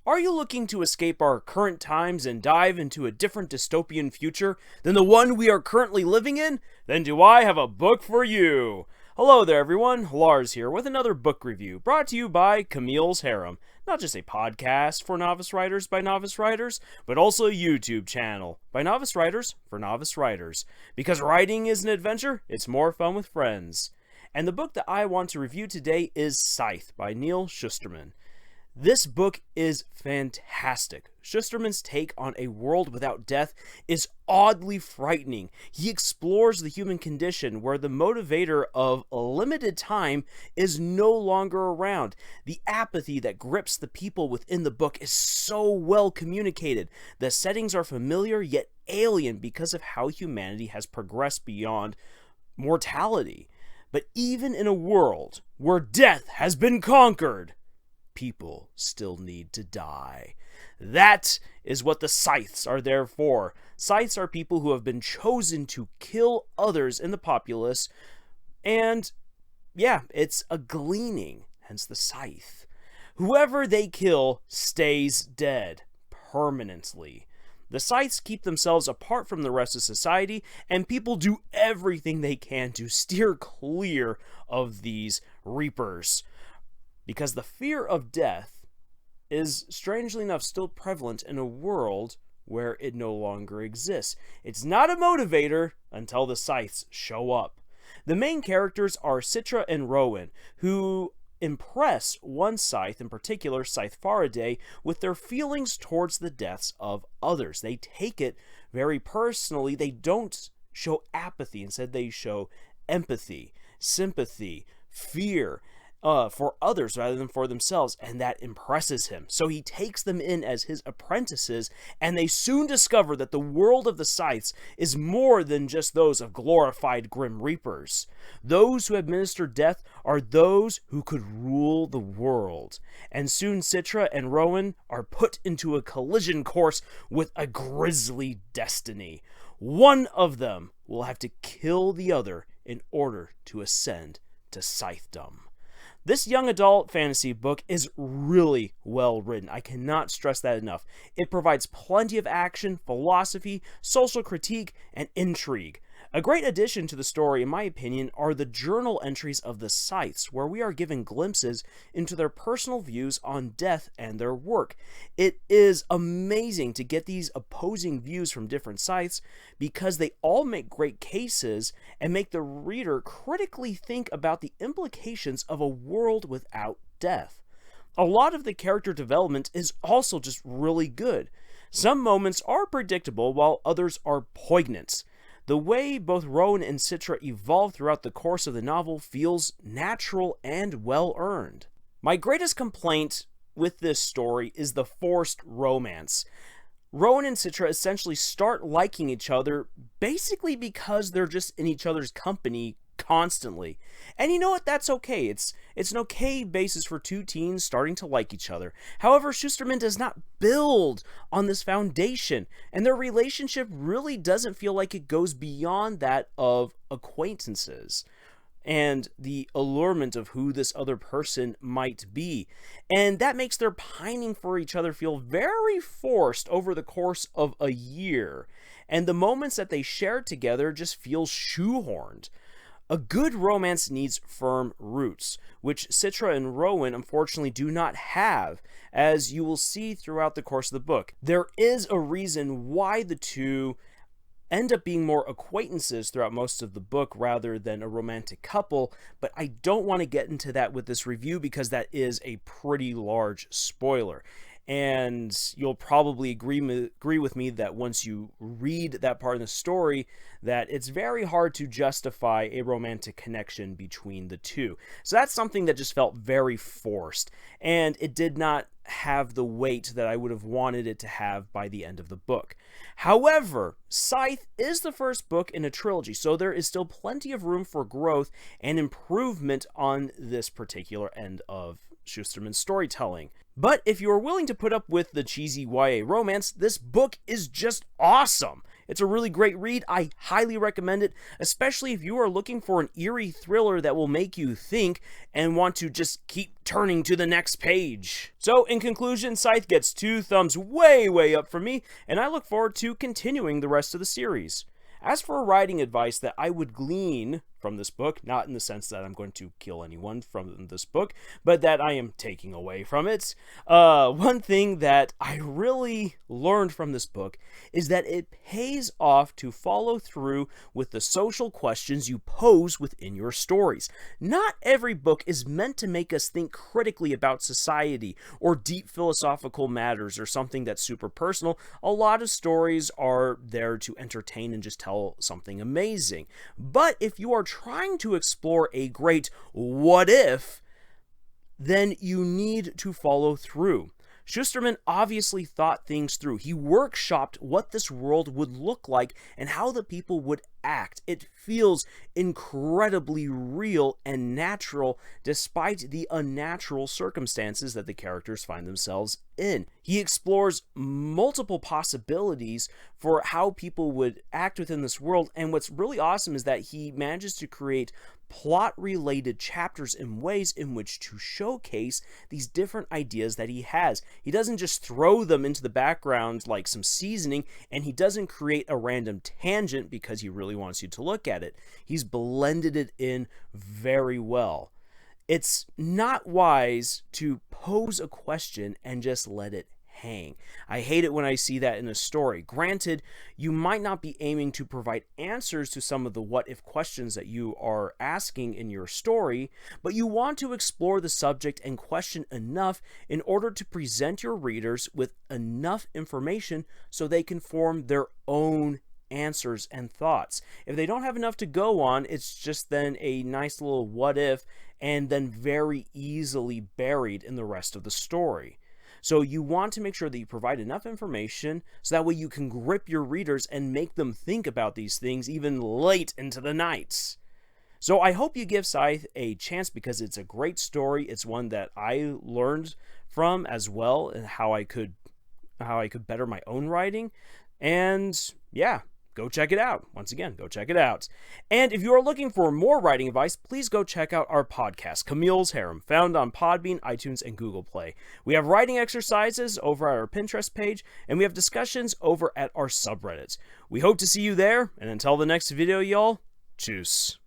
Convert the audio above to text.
Are you looking to escape our current times and dive into a different dystopian future than the one we are currently living in? Then do I have a book for you! Hello there everyone, Lars here with another book review brought to you by Camille's Harem. Not just a podcast for novice writers by novice writers, but also a YouTube channel by novice writers for novice writers. Because writing is an adventure, it's more fun with friends. And the book that I want to review today is Scythe by Neal Shusterman. This book is fantastic. Shusterman's take on a world without death is oddly frightening. He explores the human condition where the motivator of a limited time is no longer around. The apathy that grips the people within the book is so well communicated. The settings are familiar yet alien because of how humanity has progressed beyond mortality. But even in a world where death has been conquered, people still need to die. That is what the Scythes are there for. Scythes are people who have been chosen to kill others in the populace, and yeah, it's a gleaning, hence the Scythe. Whoever they kill stays dead permanently. The Scythes keep themselves apart from the rest of society, and people do everything they can to steer clear of these reapers. Because the fear of death is, strangely enough, still prevalent in a world where it no longer exists. It's not a motivator until the Scythes show up. The main characters are Citra and Rowan, who impress one Scythe, in particular Scythe Faraday, with their feelings towards the deaths of others. They take it very personally. They don't show apathy. Instead, they show empathy, sympathy, fear, for others rather than for themselves, and that impresses him. So he takes them in as his apprentices, and they soon discover that the world of the Scythes is more than just those of glorified Grim Reapers. Those who administer death are those who could rule the world. And soon Citra and Rowan are put into a collision course with a grisly destiny. One of them will have to kill the other in order to ascend to Scythedom. This young adult fantasy book is really well written. I cannot stress that enough. It provides plenty of action, philosophy, social critique, and intrigue. A great addition to the story, in my opinion, are the journal entries of the Scythes, where we are given glimpses into their personal views on death and their work. It is amazing to get these opposing views from different Scythes because they all make great cases and make the reader critically think about the implications of a world without death. A lot of the character development is also just really good. Some moments are predictable while others are poignant. The way both Rowan and Citra evolve throughout the course of the novel feels natural and well-earned. My greatest complaint with this story is the forced romance. Rowan and Citra essentially start liking each other basically because they're just in each other's company constantly. And you know what? That's okay. It's an okay basis for two teens starting to like each other. However, Shusterman does not build on this foundation, and their relationship really doesn't feel like it goes beyond that of acquaintances and the allurement of who this other person might be. And that makes their pining for each other feel very forced over the course of a year. And the moments that they share together just feel shoehorned. A good romance needs firm roots, which Citra and Rowan unfortunately do not have, as you will see throughout the course of the book. There is a reason why the two end up being more acquaintances throughout most of the book rather than a romantic couple, but I don't want to get into that with this review because that is a pretty large spoiler. And you'll probably agree with me that once you read that part of the story, that it's very hard to justify a romantic connection between the two. So that's something that just felt very forced, and it did not have the weight that I would have wanted it to have by the end of the book. However, Scythe is the first book in a trilogy, so there is still plenty of room for growth and improvement on this particular end of Shusterman's storytelling. But if you are willing to put up with the cheesy YA romance, this book is just awesome. It's a really great read. I highly recommend it, especially if you are looking for an eerie thriller that will make you think and want to just keep turning to the next page. So, in conclusion, Scythe gets 2 thumbs way up from me, and I look forward to continuing the rest of the series. As for writing advice that I would glean from this book, not in the sense that I'm going to kill anyone from this book, but that I am taking away from it, one thing that I really learned from this book is that it pays off to follow through with the social questions you pose within your stories. Not every book is meant to make us think critically about society or deep philosophical matters or something that's super personal. A lot of stories are there to entertain and just tell something amazing. But if you are trying to explore a great what if, then you need to follow through. Schusterman obviously thought things through. He workshopped what this world would look like and how the people would act. It feels incredibly real and natural despite the unnatural circumstances that the characters find themselves in. He explores multiple possibilities for how people would act within this world, and what's really awesome is that he manages to create plot-related chapters in ways in which to showcase these different ideas that he has. He doesn't just throw them into the background like some seasoning, and he doesn't create a random tangent because he really wants you to look at it. He's blended it in very well. It's not wise to pose a question and just let it hang. I hate it when I see that in a story. Granted, you might not be aiming to provide answers to some of the what-if questions that you are asking in your story, but you want to explore the subject and question enough in order to present your readers with enough information so they can form their own answers and thoughts. If they don't have enough to go on, it's just then a nice little what if and then very easily buried in the rest of the story. So you want to make sure that you provide enough information so that way you can grip your readers and make them think about these things even late into the nights. So I hope you give Scythe a chance because it's a great story. It's one that I learned from as well and how I could better my own writing. And yeah, go check it out. Once again, go check it out. And if you are looking for more writing advice, please go check out our podcast, Camille's Harem, found on Podbean, iTunes, and Google Play. We have writing exercises over at our Pinterest page, and we have discussions over at our subreddits. We hope to see you there, and until the next video, y'all, tschüss.